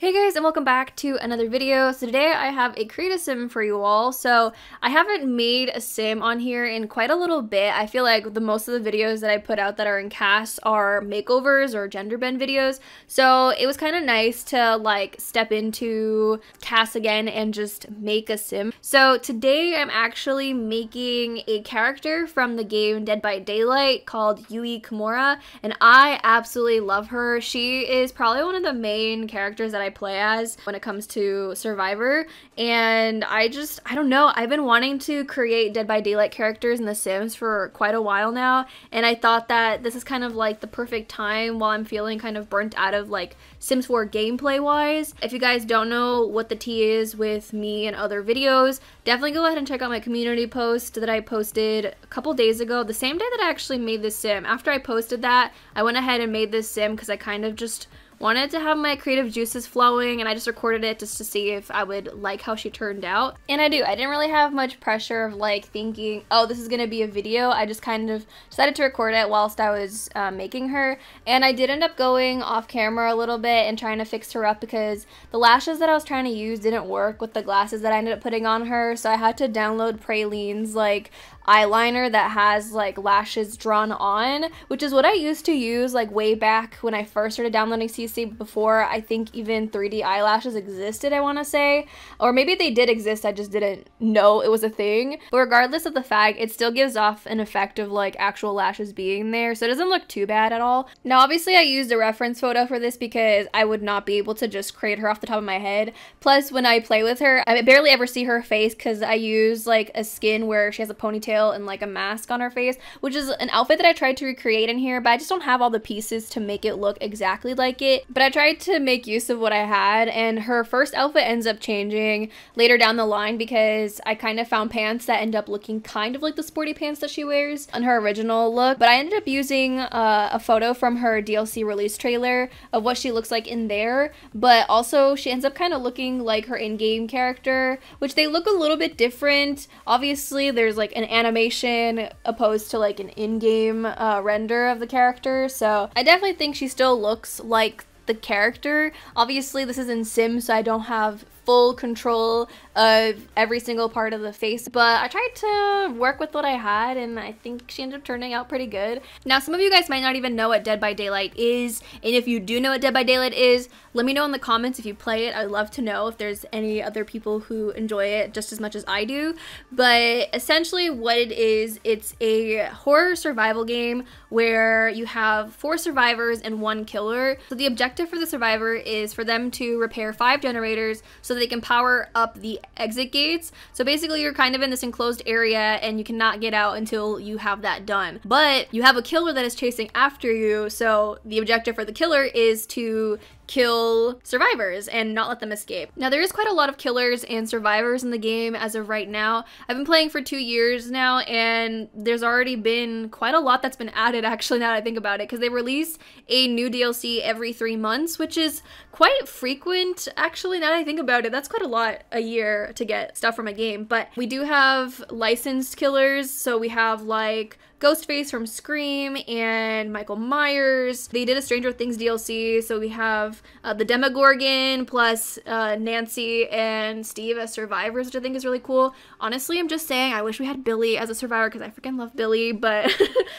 Hey guys, and welcome back to another video. So today I have a create a sim for you all. So I haven't made a sim on here in quite a little bit. I feel like the most of the videos that I put out that are in CAS are makeovers or gender bend videos. So it was kind of nice to like step into CAS again and just make a sim. So today I'm actually making a character from the game Dead by Daylight called Kimura, and I absolutely love her. She is probably one of the main characters that I play as when it comes to Survivor, and I don't know, I've been wanting to create Dead by Daylight characters in The Sims for quite a while now, and I thought that this is kind of like the perfect time while I'm feeling kind of burnt out of like Sims 4 gameplay wise. If you guys don't know what the tea is with me and other videos, definitely go ahead and check out my community post that I posted a couple days ago, the same day that I actually made this sim. After I posted that, I went ahead and made this sim because I kind of just wanted to have my creative juices flowing, and I just recorded it just to see if I would like how she turned out. And I do. I didn't really have much pressure of like thinking, oh, this is gonna be a video. I just kind of decided to record it whilst I was making her, and I did end up going off camera a little bit and trying to fix her up because the lashes that I was trying to use didn't work with the glasses that I ended up putting on her, so I had to download Praline's like eyeliner that has like lashes drawn on, which is what I used to use like way back when I first started downloading CC, before I think even 3D eyelashes existed, I want to say. Or maybe they did exist, I just didn't know it was a thing. But regardless of the fact, it still gives off an effect of like actual lashes being there, so it doesn't look too bad at all. Now obviously I used a reference photo for this because I would not be able to just create her off the top of my head. Plus when I play with her, I barely ever see her face because I use like a skin where she has a ponytail and like a mask on her face, which is an outfit that I tried to recreate in here, but I just don't have all the pieces to make it look exactly like it. But I tried to make use of what I had, and her first outfit ends up changing later down the line because I kind of found pants that end up looking kind of like the sporty pants that she wears on her original look. But I ended up using a photo from her DLC release trailer of what she looks like in there, but also she ends up kind of looking like her in-game character, which they look a little bit different. Obviously there's like an animation opposed to like an in-game render of the character, so I definitely think she still looks like the character. Obviously this is in Sim, so I don't have full control of every single part of the face, but I tried to work with what I had, and I think she ended up turning out pretty good. Now some of you guys might not even know what Dead by Daylight is, and if you do know what Dead by Daylight is, let me know in the comments if you play it. I'd love to know if there's any other people who enjoy it just as much as I do. But essentially what it is, it's a horror survival game where you have 4 survivors and 1 killer. So the objective for the survivor is for them to repair 5 generators so they can power up the exit gates. So basically you're kind of in this enclosed area and you cannot get out until you have that done. But you have a killer that is chasing after you, so the objective for the killer is to kill survivors and not let them escape. Now there is quite a lot of killers and survivors in the game as of right now. I've been playing for 2 years now, and there's already been quite a lot that's been added actually now that I think about it, because they release a new DLC every 3 months, which is quite frequent actually now that I think about it. That's quite a lot a year to get stuff from a game. But we do have licensed killers, so we have like Ghostface from Scream and Michael Myers. They did a Stranger Things DLC, so we have the Demogorgon plus Nancy and Steve as survivors, which I think is really cool. Honestly, I'm just saying I wish we had Billy as a survivor because I freaking love Billy, but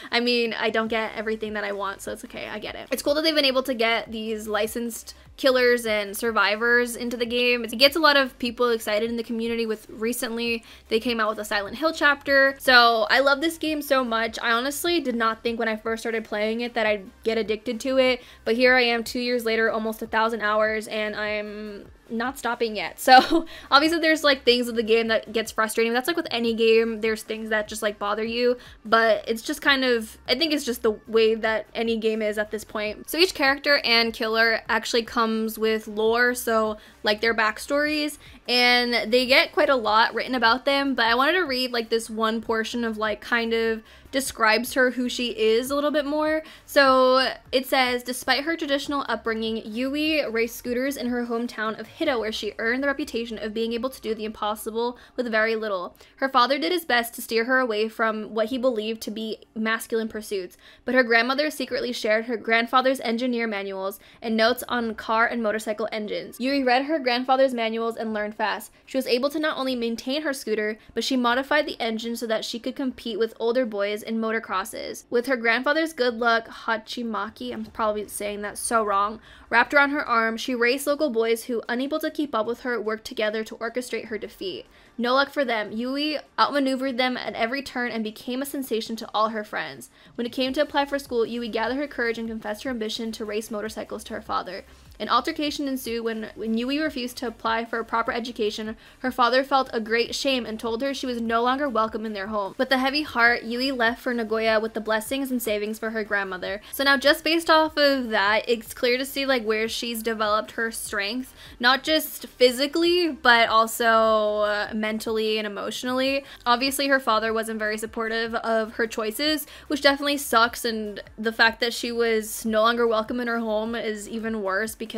I mean, I don't get everything that I want, so it's okay, I get it. It's cool that they've been able to get these licensed killers and survivors into the game. It gets a lot of people excited in the community. With recently they came out with a Silent Hill chapter, so I love this game so much. I honestly did not think when I first started playing it that I'd get addicted to it, but here I am 2 years later, almost 1,000 hours, and I'm not stopping yet. So obviously there's like things of the game that gets frustrating. That's like with any game, there's things that just like bother you, but it's just kind of, I think it's just the way that any game is at this point. So each character and killer actually comes with lore, so like their backstories, and they get quite a lot written about them, but I wanted to read like this one portion of like kind of describes her, who she is a little bit more. So it says, despite her traditional upbringing, Yui raced scooters in her hometown of Hida, where she earned the reputation of being able to do the impossible with very little. Her father did his best to steer her away from what he believed to be masculine pursuits, but her grandmother secretly shared her grandfather's engineer manuals and notes on car and motorcycle engines. Yui read her grandfather's manuals and learned fast. She was able to not only maintain her scooter, but she modified the engine so that she could compete with older boys in motocrosses. With her grandfather's good luck hachimaki, I'm probably saying that so wrong, wrapped around her arm, she raced local boys who, unable to keep up with her, worked together to orchestrate her defeat. No luck for them. Yui outmaneuvered them at every turn and became a sensation to all her friends. When it came to apply for school, Yui gathered her courage and confessed her ambition to race motorcycles to her father. An altercation ensued when Yui refused to apply for a proper education. Her father felt a great shame and told her she was no longer welcome in their home. With a heavy heart, Yui left for Nagoya with the blessings and savings for her grandmother. So now, just based off of that, it's clear to see like where she's developed her strength, not just physically, but also mentally and emotionally. Obviously, her father wasn't very supportive of her choices, which definitely sucks, and the fact that she was no longer welcome in her home is even worse because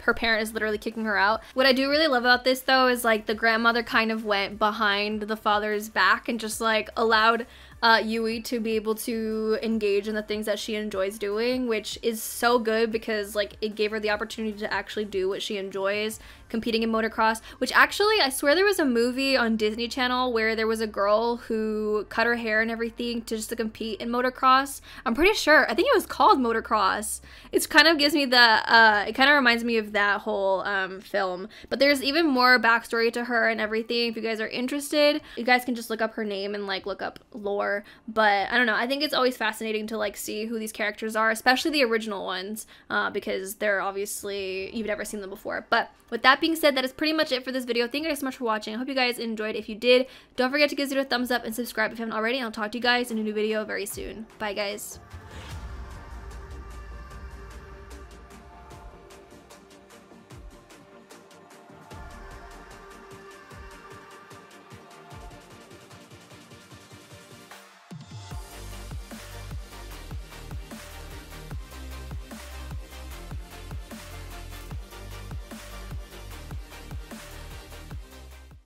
her parent is literally kicking her out. What I do really love about this though is like the grandmother kind of went behind the father's back and just like allowed Yui to be able to engage in the things that she enjoys doing, which is so good because like it gave her the opportunity to actually do what she enjoys, competing in motocross, which actually I swear there was a movie on Disney Channel where there was a girl who cut her hair and everything to compete in motocross. I'm pretty sure, I think it was called Motocross. It kind of gives me the, it kind of reminds me of that whole film, but there's even more backstory to her and everything. If you guys are interested, you guys can just look up her name and like look up lore. But I don't know, I think it's always fascinating to like see who these characters are, especially the original ones, because they're obviously, you've never seen them before. But with that being said, that is pretty much it for this video. Thank you guys so much for watching. I hope you guys enjoyed. If you did, don't forget to give this video a thumbs up and subscribe if you haven't already, and I'll talk to you guys in a new video very soon. Bye guys.